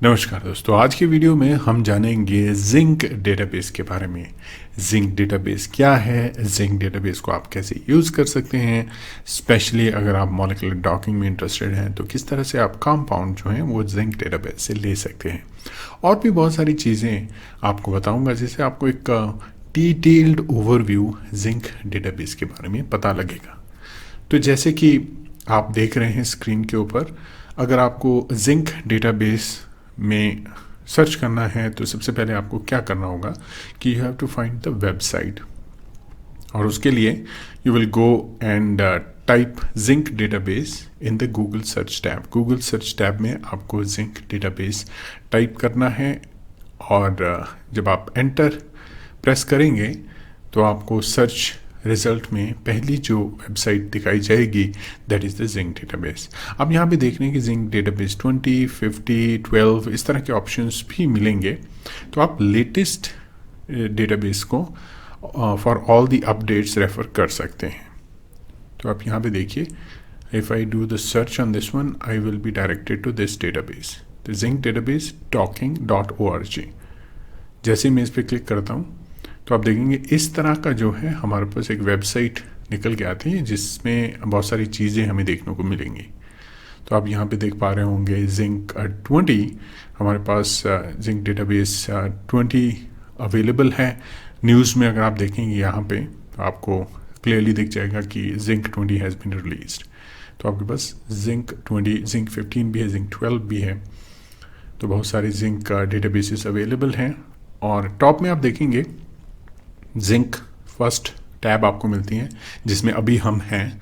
नमस्कार दोस्तों, आज के वीडियो में हम जानेंगे जिंक डेटाबेस के बारे में। जिंक डेटाबेस क्या है, जिंक डेटाबेस को आप कैसे यूज़ कर सकते हैं, स्पेशली अगर आप मॉलिक्यूलर डॉकिंग में इंटरेस्टेड हैं तो किस तरह से आप कंपाउंड जो हैं वो जिंक डेटाबेस से ले सकते हैं। और भी बहुत सारी चीज़ें आपको बताऊंगा जिससे आपको एक डिटेल्ड ओवरव्यू जिंक डेटाबेस के बारे में पता लगेगा। तो जैसे कि आप देख रहे हैं स्क्रीन के ऊपर, अगर आपको जिंक डेटाबेस में सर्च करना है तो सबसे पहले आपको क्या करना होगा कि you have to find the website, और उसके लिए you will go and type zinc database in the Google search tab. Google search tab में आपको जिंक डेटाबेस टाइप करना है, और जब आप एंटर प्रेस करेंगे तो आपको सर्च रिजल्ट में पहली जो वेबसाइट दिखाई जाएगी that is the zinc database. अब यहाँ पे देख रहे हैं कि जिंक डेटाबेस 20, 50, 12 इस तरह के ऑप्शंस भी मिलेंगे। तो आप लेटेस्ट डेटाबेस को for all the updates refer कर सकते हैं। तो आप यहाँ पे देखिए, if I do the search on this one I will be directed to this database, the zinc database docking.org। जैसे मैं इस पर क्लिक करता हूँ तो आप देखेंगे इस तरह का जो है हमारे पास एक वेबसाइट निकल के आती है जिसमें बहुत सारी चीज़ें हमें देखने को मिलेंगी। तो आप यहाँ पे देख पा रहे होंगे जिंक 20, हमारे पास जिंक डेटाबेस 20 अवेलेबल है। न्यूज़ में अगर आप देखेंगे यहाँ पे तो आपको क्लियरली दिख जाएगा कि जिंक 20 हैज़ बीन रिलीज्ड। तो आपके पास जिंक 20, जिंक 15 भी है, जिंक 12 भी है। तो बहुत सारे जिंक डेटाबेसेस अवेलेबल हैं। और टॉप में आप देखेंगे जिंक फर्स्ट टैब आपको मिलती हैं जिसमें अभी हम हैं।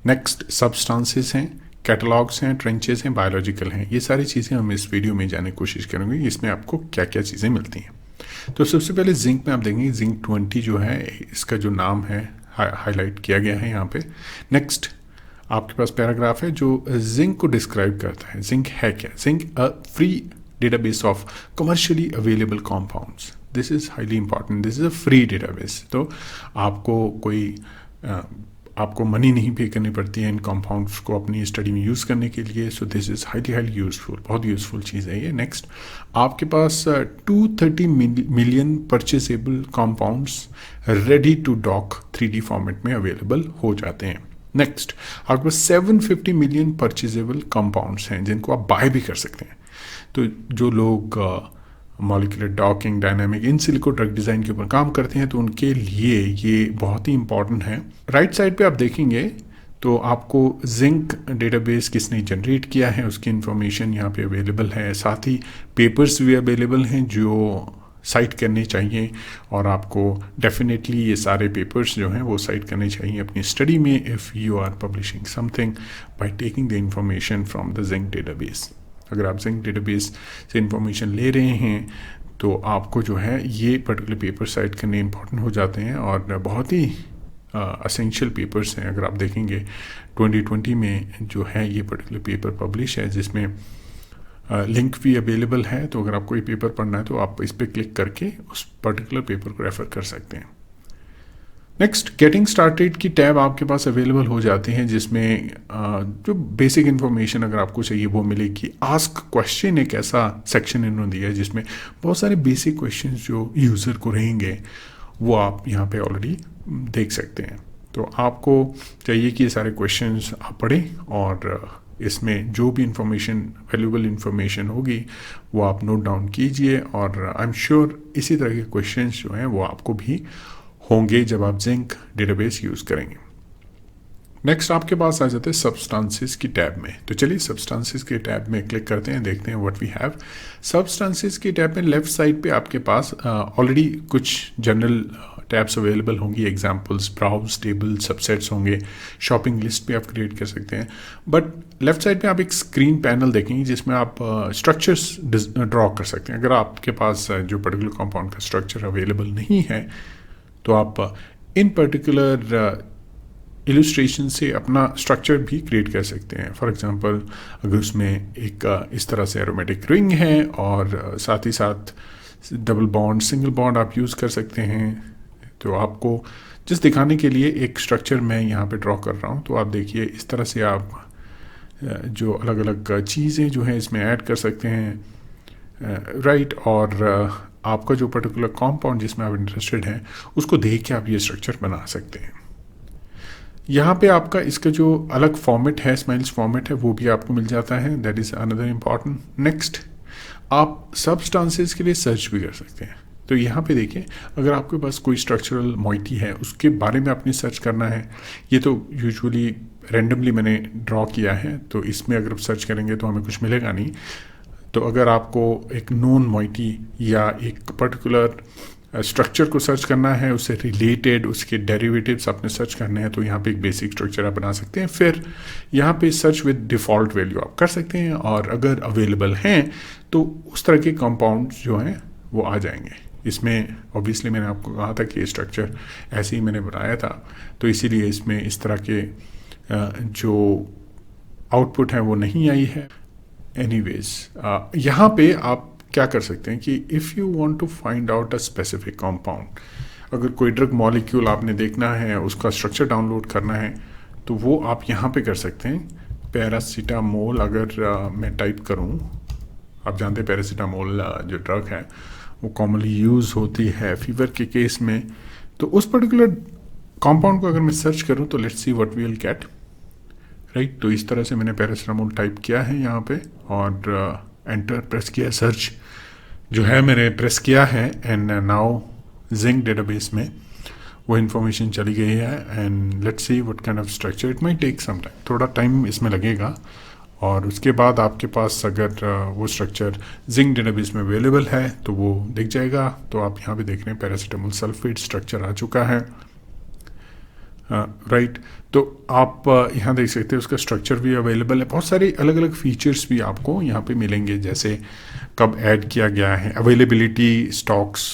नेक्स्ट सब्सटेंसेस हैं, कैटलॉग्स हैं, ट्रेंचेस हैं, बायोलॉजिकल हैं। ये सारी चीज़ें हम इस वीडियो में जानने की कोशिश करेंगे इसमें आपको क्या क्या चीज़ें मिलती हैं। तो सबसे पहले जिंक में आप देखेंगे जिंक 20 जो है इसका जो नाम है हाईलाइट किया गया है यहाँ पे। नेक्स्ट आपके पास पैराग्राफ है जो जिंक को डिस्क्राइब करता है। जिंक है क्या? Zinc a free database of commercially available compounds. This is highly important, this is a free database. तो आपको मनी नहीं पे करनी पड़ती है इन कंपाउंड्स को अपनी स्टडी में यूज़ करने के लिए। So this is highly useful, बहुत यूज़फुल चीज़ है ये। नेक्स्ट आपके पास 230 million purchasable compounds ready to dock 3D format में अवेलेबल हो जाते हैं। नेक्स्ट आपके पास 750 मिलियन परचेजेबल कंपाउंड्स हैं जिनको आप बाय भी कर सकते हैं। तो जो लोग molecular docking, dynamic, in silico drug design के ऊपर काम करते हैं तो उनके लिए ये बहुत ही इंपॉर्टेंट है। राइट साइड पे आप देखेंगे तो आपको जिंक डेटाबेस किसने जनरेट किया है उसकी इन्फॉर्मेशन यहाँ पे अवेलेबल है। साथ ही पेपर्स भी अवेलेबल हैं जो साइट करने चाहिए, और आपको डेफिनेटली ये सारे पेपर्स जो हैं वो साइट करने चाहिए अपनी स्टडी में if you are publishing something by taking the information from the zinc database. अगर आप जिंक डेटाबेस से इंफॉर्मेशन ले रहे हैं तो आपको जो है ये पर्टिकुलर पेपर साइट करने इंपॉर्टेंट हो जाते हैं, और बहुत ही असेंशियल पेपर्स हैं। अगर आप देखेंगे 2020 में जो है ये पर्टिकुलर पेपर पब्लिश है जिसमें लिंक भी अवेलेबल है। तो अगर आपको ये पेपर पढ़ना है तो आप इस पर क्लिक करके उस पर्टिकुलर पेपर को रेफ़र कर सकते हैं। नेक्स्ट गेटिंग स्टार्टेड की टैब आपके पास अवेलेबल हो जाती है जिसमें जो बेसिक इन्फॉर्मेशन अगर आपको चाहिए वो मिलेगी। आस्क क्वेश्चन एक ऐसा सेक्शन इन्होंने दिया है जिसमें बहुत सारे बेसिक क्वेश्चंस जो यूज़र को रहेंगे वो आप यहाँ पे ऑलरेडी देख सकते हैं। तो आपको चाहिए कि ये सारे क्वेश्चंस आप पढ़ें और इसमें जो भी इंफॉर्मेशन, वैल्यूबल इंफॉर्मेशन होगी वो आप नोट डाउन कीजिए, और आई एम श्योर इसी तरह के क्वेश्चंस जो हैं वो आपको भी होंगे जब आप जिंक डेटाबेस यूज़ करेंगे। नेक्स्ट आपके पास आ जाते हैं सब्सटेंसेस की टैब में। तो चलिए सब्सटेंसेस के टैब में क्लिक करते हैं, देखते हैं व्हाट वी हैव। सब्सटेंसेस की टैब में लेफ्ट साइड पे आपके पास ऑलरेडी कुछ जनरल टैब्स अवेलेबल होंगी। एग्जांपल्स, ब्राउज, टेबल, सबसेट्स होंगे, शॉपिंग लिस्ट भी आप क्रिएट कर सकते हैं। बट लेफ्ट साइड पे आप एक स्क्रीन पैनल देखेंगे जिसमें आप स्ट्रक्चर्स ड्रॉ कर सकते हैं। अगर आपके पास जो पर्टिकुलर कंपाउंड का स्ट्रक्चर अवेलेबल नहीं है तो आप इन पर्टिकुलर इलस्ट्रेशन से अपना स्ट्रक्चर भी क्रिएट कर सकते हैं। फॉर एग्जांपल अगर उसमें एक इस तरह से एरोमेटिक रिंग है और साथ ही साथ डबल बॉन्ड, सिंगल बॉन्ड आप यूज़ कर सकते हैं। तो आपको जिस दिखाने के लिए एक स्ट्रक्चर मैं यहाँ पे ड्रॉ कर रहा हूँ, तो आप देखिए इस तरह से आप जो अलग अलग चीज़ें जो हैं इसमें ऐड कर सकते हैं। राइट। और आपका जो पर्टिकुलर कंपाउंड जिसमें आप इंटरेस्टेड हैं उसको देख के आप ये स्ट्रक्चर बना सकते हैं। यहाँ पे आपका इसका जो अलग फॉर्मेट है, स्माइल्स फॉर्मेट है, वो भी आपको मिल जाता है। That is another important. Next, आप सब्सटेंसेस के लिए सर्च भी कर सकते हैं। तो यहाँ पे देखिए, अगर आपके पास कोई स्ट्रक्चरल मॉइटी है उसके बारे में आपने सर्च करना है, ये तो यूजुअली रैंडमली मैंने ड्रॉ किया है, तो इसमें अगर आप सर्च करेंगे तो हमें कुछ मिलेगा नहीं। तो अगर आपको एक नोन मॉइटी या एक पर्टिकुलर स्ट्रक्चर को सर्च करना है, उससे रिलेटेड उसके डेरिवेटिव्स आपने सर्च करने हैं, तो यहाँ पे एक बेसिक स्ट्रक्चर आप बना सकते हैं। फिर यहाँ पे सर्च विद डिफ़ॉल्ट वैल्यू आप कर सकते हैं, और अगर अवेलेबल हैं तो उस तरह के कंपाउंड्स जो हैं वो आ जाएंगे। इसमें ऑब्वियसली मैंने आपको कहा था कि ये स्ट्रक्चर ऐसे ही मैंने बनाया था, तो इसीलिए इसमें इस तरह के जो आउटपुट है वो नहीं आई है। एनीवेज, यहाँ पे आप क्या कर सकते हैं कि if you want to find out a specific compound, अगर कोई ड्रग मॉलिक्यूल आपने देखना है, उसका स्ट्रक्चर डाउनलोड करना है, तो वो आप यहाँ पे कर सकते हैं। पैरासीटामोल अगर मैं टाइप करूँ, आप जानते हैं पैरासीटामोल जो ड्रग है वो कॉमनली यूज़ होती है फीवर के केस में। तो उस पर्टिकुलर कंपाउंड को अगर मैं सर्च करूँ तो let's see what we will get, right. तो इस तरह से मैंने पैरासीटामोल टाइप किया है यहाँ पे, और एंटर प्रेस किया। सर्च जो है मैंने प्रेस किया है, एंड नाउ जिंक डेटाबेस में वो इन्फॉर्मेशन चली गई है। And let's see what kind of structure, it might take some time, थोड़ा टाइम इसमें लगेगा। और उसके बाद आपके पास अगर वो स्ट्रक्चर जिंक डेटाबेस में अवेलेबल है तो वो दिख जाएगा। तो आप यहाँ पे देख रहे हैं पैरासीटामोल सल्फेट स्ट्रक्चर आ चुका है, राइट। तो आप यहाँ देख सकते हैं उसका स्ट्रक्चर भी अवेलेबल है। बहुत सारे अलग अलग फीचर्स भी आपको यहाँ पे मिलेंगे, जैसे कब ऐड किया गया है, अवेलेबिलिटी, स्टॉक्स,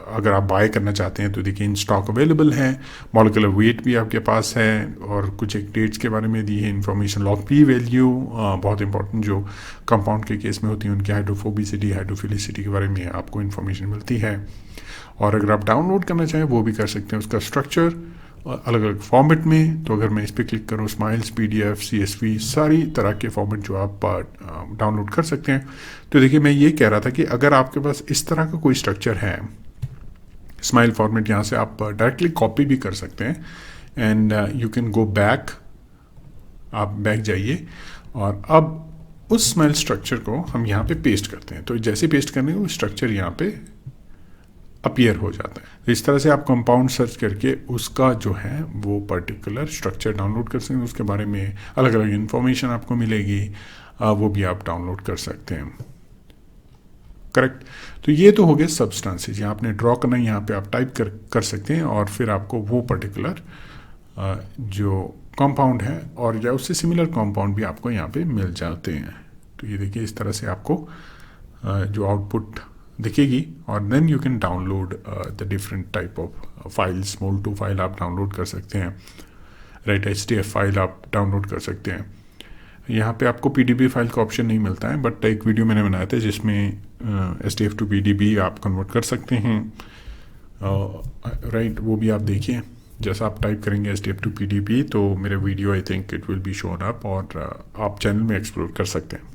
अगर आप बाय करना चाहते हैं तो देखिए इन स्टॉक अवेलेबल है, मॉलिक्यूलर वेट भी आपके पास है, और कुछ एक डेट्स के बारे में दी है इन्फॉर्मेशन। लॉग पी वैल्यू बहुत इंपॉर्टेंट जो कंपाउंड के केस में होती है, उनकी हाइड्रोफोबिसिटी, हाइड्रोफिलिसिटी के बारे में आपको इन्फॉर्मेशन मिलती है। और अगर आप डाउनलोड करना चाहें वो भी कर सकते हैं, उसका स्ट्रक्चर अलग अलग फॉर्मेट में। तो अगर मैं इस पर क्लिक करूँ, स्माइल्स, PDF, CSV, सारी तरह के फॉर्मेट जो आप डाउनलोड कर सकते हैं। तो देखिए, मैं ये कह रहा था कि अगर आपके पास इस तरह का कोई स्ट्रक्चर है, स्माइल फॉर्मेट, यहाँ से आप डायरेक्टली कॉपी भी कर सकते हैं। And you can go back, आप बैक जाइए, और अब उस स्माइल स्ट्रक्चर को हम यहाँ पे पेस्ट करते हैं। तो जैसे पेस्ट करने वो स्ट्रक्चर यहाँ पे अपीयर हो जाता है। तो इस तरह से आप कंपाउंड सर्च करके उसका जो है वो पर्टिकुलर स्ट्रक्चर डाउनलोड कर सकते हैं, उसके बारे में अलग अलग इन्फॉर्मेशन आपको मिलेगी, वो भी आप डाउनलोड कर सकते हैं, करेक्ट। तो ये तो हो गए सब्सटेंसेज। यहाँ आपने ड्रॉ करना है, यहाँ पे आप टाइप कर सकते हैं, और फिर आपको वो पर्टिकुलर जो कंपाउंड है और या उससे सिमिलर कंपाउंड भी आपको यहाँ पे मिल जाते हैं। तो ये देखिए, इस तरह से आपको जो आउटपुट दिखेगी, और then you can download the different type of files. मोल2 फाइल आप डाउनलोड कर सकते हैं, राइट। HTF फाइल आप डाउनलोड कर सकते हैं। यहाँ पे आपको PDB फाइल का ऑप्शन नहीं मिलता है, बट एक वीडियो मैंने बनाया था जिसमें STF to PDB आप कन्वर्ट कर सकते हैं, राइट। वो भी आप देखिए, जैसा आप टाइप करेंगे STF to PDB तो मेरे video I think it will be shown up, और आप चैनल में एक्सप्लोर कर सकते हैं।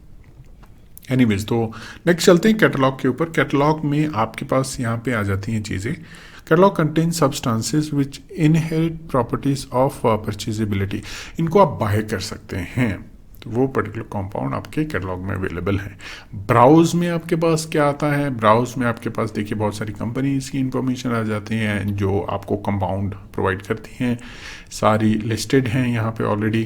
एनीवेज, तो नेक्स्ट चलते हैं कैटलॉग के ऊपर। कैटलॉग में आपके पास यहाँ पे आ जाती हैं चीज़ें। Catalogue contain substances which inherit properties of purchasability. इनको आप बाय कर सकते हैं, तो वो पर्टिकुलर कंपाउंड आपके कैटलॉग में अवेलेबल है। ब्राउज में आपके पास क्या आता है? ब्राउज में आपके पास देखिए बहुत सारी कंपनीज की इंफॉर्मेशन आ जाती हैं जो आपको कंपाउंड प्रोवाइड करती हैं, सारी लिस्टेड हैं यहाँ पे ऑलरेडी,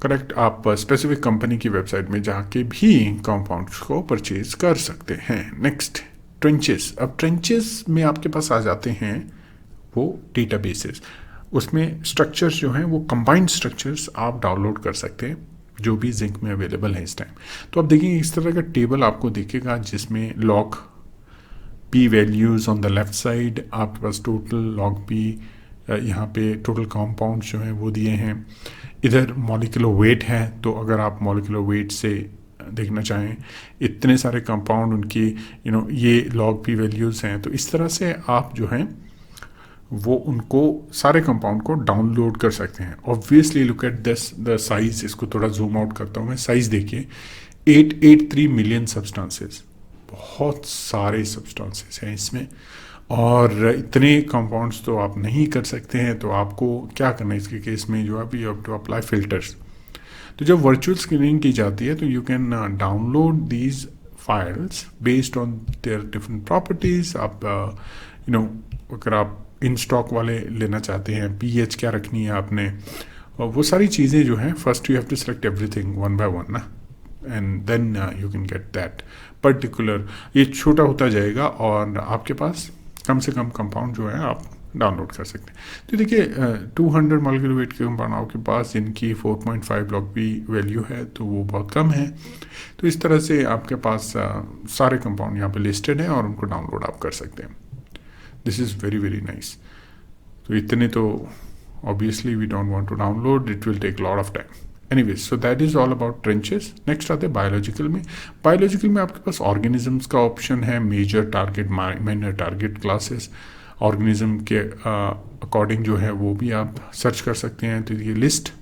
करेक्ट। आप स्पेसिफिक कंपनी की वेबसाइट में जाके भी कंपाउंड्स को परचेज कर सकते हैं। Next, trenches. अब ट्रेंचेस में आपके पास आ जाते हैं वो डेटाबेसेस, उसमें स्ट्रक्चर्स जो हैं वो कंबाइंड स्ट्रक्चर्स आप डाउनलोड कर सकते हैं जो भी जिंक में अवेलेबल है इस टाइम। तो आप देखेंगे इस तरह का टेबल आपको दिखेगा जिसमें log P values on the left side, आपके पास टोटल लॉग पी, यहाँ पे टोटल कंपाउंड जो हैं वो दिए हैं। इधर मॉलिक्यूलर वेट है, तो अगर आप मॉलिक्यूलर वेट से देखना चाहें इतने सारे कंपाउंड उनकी ये लॉग पी वैल्यूज़ हैं, तो इस तरह से आप जो हैं वो उनको सारे कंपाउंड को डाउनलोड कर सकते हैं। Obviously look at this the size, इसको थोड़ा जूम आउट करता हूँ मैं। साइज़ देखिए, 883 मिलियन सब्सटेंसेस, बहुत सारे सब्सटेंसेस हैं इसमें, और इतने कंपाउंड्स तो आप नहीं कर सकते हैं। तो आपको क्या करना है इसके केस में, जो है you have to apply filters. तो जब वर्चुअल स्क्रीनिंग की जाती है तो you can download these files based on their different properties. आप अगर आप इन स्टॉक वाले लेना चाहते हैं, पीएच क्या रखनी है आपने, और वो सारी चीज़ें जो हैं, first you have to select everything one by one ना, and then you can get that particular. ये छोटा होता जाएगा और आपके पास कम से कम कंपाउंड जो है आप डाउनलोड कर सकते हैं। तो देखिए 200 मॉलिक्यूलर वेट के कंपाउंड आपके पास जिनकी 4.5 लॉग पी वैल्यू है, तो वो बहुत कम है। तो इस तरह से आपके पास सारे कंपाउंड यहाँ पे लिस्टेड हैं और उनको डाउनलोड आप कर सकते हैं। This is very very nice. तो इतने तो obviously we don't want to download, it will take lot of time. Anyways, so that is all about trenches. Next आते हैं बायोलॉजिकल में। बायोलॉजिकल में आपके पास ऑर्गेनिजम्स का ऑप्शन है, major target minor target classes. Organism के अकॉर्डिंग जो है वो भी आप सर्च कर सकते हैं। तो ये list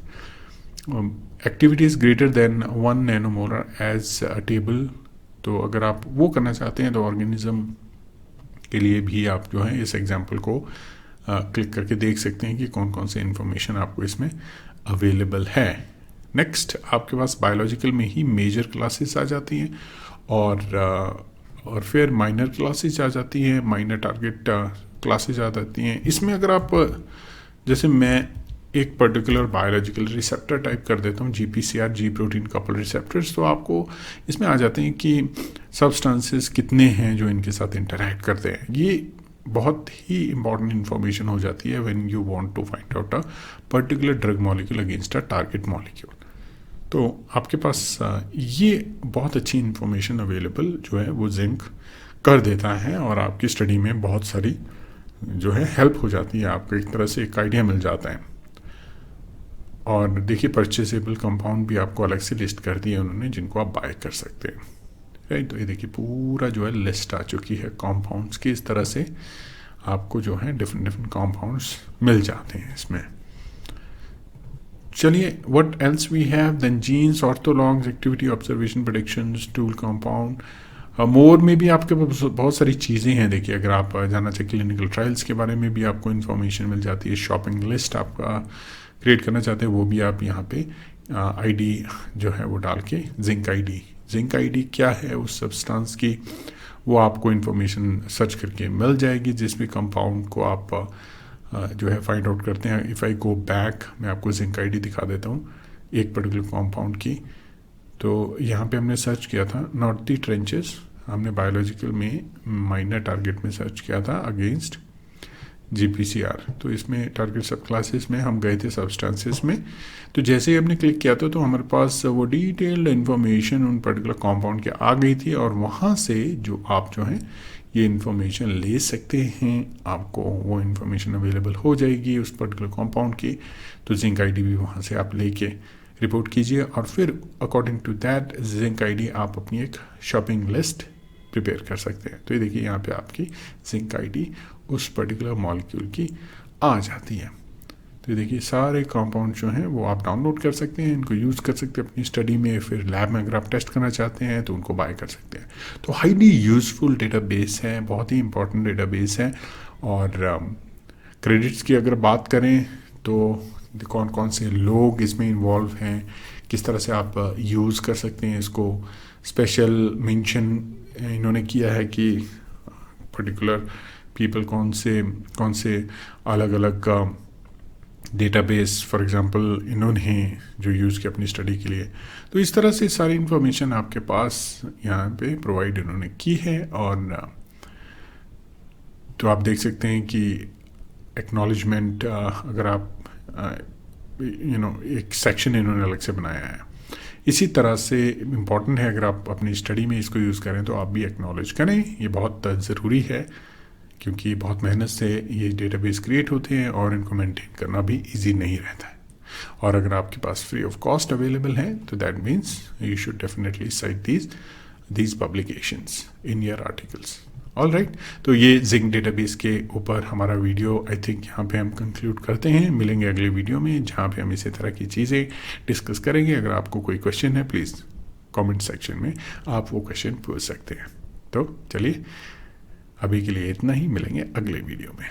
activities greater than 1 nanomolar as a table. तो अगर आप वो करना चाहते हैं तो ऑर्गेनिज्म के लिए भी आप जो है इस एग्जाम्पल को क्लिक करके देख सकते हैं कि कौन कौन से इंफॉर्मेशन आपको इसमें अवेलेबल है। नेक्स्ट आपके पास बायोलॉजिकल में ही मेजर क्लासेस आ जाती हैं और फिर माइनर क्लासेस आ जाती हैं, माइनर टारगेट क्लासेस आ जाती हैं। इसमें अगर आप, जैसे मैं एक पर्टिकुलर बायोलॉजिकल रिसेप्टर टाइप कर देता हूँ, GPCR, जी प्रोटीन कपल रिसेप्टर्स, तो आपको इसमें आ जाते हैं कि सब्सटेंसेस कितने हैं जो इनके साथ इंटरैक्ट करते हैं। ये बहुत ही इंपॉर्टेंट इंफॉर्मेशन हो जाती है when you want to find out a particular drug molecule against a target molecule. तो आपके पास ये बहुत अच्छी इंफॉर्मेशन अवेलेबल जो है वो जिंक कर देता है और आपकी स्टडी में बहुत सारी जो है हेल्प हो जाती है। आपको एक तरह से एक आइडिया मिल जाता है। और देखिए परचेसेबल कंपाउंड भी आपको अलग से लिस्ट कर दिए उन्होंने, जिनको आप बाय कर सकते हैं। राइट, तो ये देखिए पूरा जो है लिस्ट आ चुकी है कॉम्पाउंड्स की। इस तरह से आपको जो है डिफरेंट डिफरेंट कॉम्पाउंड्स मिल जाते हैं इसमें। चलिए, what else we have then, genes, orthologs, activity observation, predictions, tool compound, more में भी आपके पास बहुत सारी चीज़ें हैं। देखिए अगर आप जाना चाहिए क्लिनिकल ट्रायल्स के बारे में भी आपको इन्फॉर्मेशन मिल जाती है। शॉपिंग लिस्ट आपका क्रिएट करना चाहते हैं वो भी आप यहाँ पे आईडी जो है वो डाल के जिंक आईडी क्या है उस सब्सटेंस की, वो आपको इन्फॉर्मेशन सर्च करके मिल जाएगी। जिस भी कंपाउंड को आप जो है फाइंड आउट करते हैं। इफ़ आई गो बैक, मैं आपको जिंक आईडी दिखा देता हूँ एक पर्टिकुलर कंपाउंड की। तो यहाँ पे हमने सर्च किया था नॉर्थ ट्रेंचेस, हमने बायोलॉजिकल में माइनर टारगेट में सर्च किया था अगेंस्ट GPCR। तो इसमें टारगेट सब क्लासेस में हम गए थे सब्सटेंसेस में। तो जैसे ही हमने क्लिक किया था तो हमारे पास वो डिटेल्ड इन्फॉर्मेशन उन पर्टिकुलर कंपाउंड के आ गई थी, और वहाँ से जो आप जो हैं ये इन्फॉर्मेशन ले सकते हैं। आपको वो इन्फॉर्मेशन अवेलेबल हो जाएगी उस पर्टिकुलर कंपाउंड की। तो जिंक आईडी भी वहाँ से आप लेके रिपोर्ट कीजिए, और फिर according to that zinc ID आप अपनी एक शॉपिंग लिस्ट प्रिपेयर कर सकते हैं। तो ये देखिए यहाँ पे आपकी जिंक आईडी उस पर्टिकुलर मॉलिक्यूल की आ जाती है। तो ये देखिए सारे कंपाउंड जो हैं वो आप डाउनलोड कर सकते हैं, इनको यूज़ कर सकते हैं अपनी स्टडी में। फिर लैब में अगर आप टेस्ट करना चाहते हैं तो उनको बाय कर सकते हैं। तो हाईली यूज़फुल डेटाबेस है, बहुत ही इंपॉर्टेंट डेटाबेस है। और क्रेडिट्स की अगर बात करें तो कौन कौन से लोग इसमें इन्वॉल्व हैं, किस तरह से आप यूज़ कर सकते हैं इसको, स्पेशल मेंशन इन्होंने किया है कि पर्टिकुलर पीपल कौन से अलग अलग डेटाबेस फॉर एग्जांपल इन्होंने जो यूज़ किया अपनी स्टडी के लिए। तो इस तरह से सारी इन्फॉर्मेशन आपके पास यहाँ पे प्रोवाइड इन्होंने की है। और तो आप देख सकते हैं कि एक्नॉलेजमेंट अगर आप एक सेक्शन इन्होंने अलग से बनाया है। इसी तरह से इम्पॉर्टेंट है अगर आप अपनी स्टडी में इसको यूज़ करें तो आप भी एक्नॉलेज करें, ये बहुत ज़रूरी है, क्योंकि बहुत मेहनत से ये डेटाबेस क्रिएट होते हैं और इनको मेंटेन करना भी इजी नहीं रहता है। और अगर आपके पास फ्री ऑफ कॉस्ट अवेलेबल है तो that means you should definitely site these publications in your articles. All right, तो ये जिंक डेटाबेस के ऊपर हमारा वीडियो आई थिंक यहाँ पे हम कंक्लूड करते हैं। मिलेंगे अगले वीडियो में जहाँ पे हम इसी तरह की चीज़ें डिस्कस करेंगे। अगर आपको कोई क्वेश्चन है प्लीज़ कमेंट सेक्शन में आप वो क्वेश्चन पूछ सकते हैं। तो चलिए अभी के लिए इतना ही, मिलेंगे अगले वीडियो में।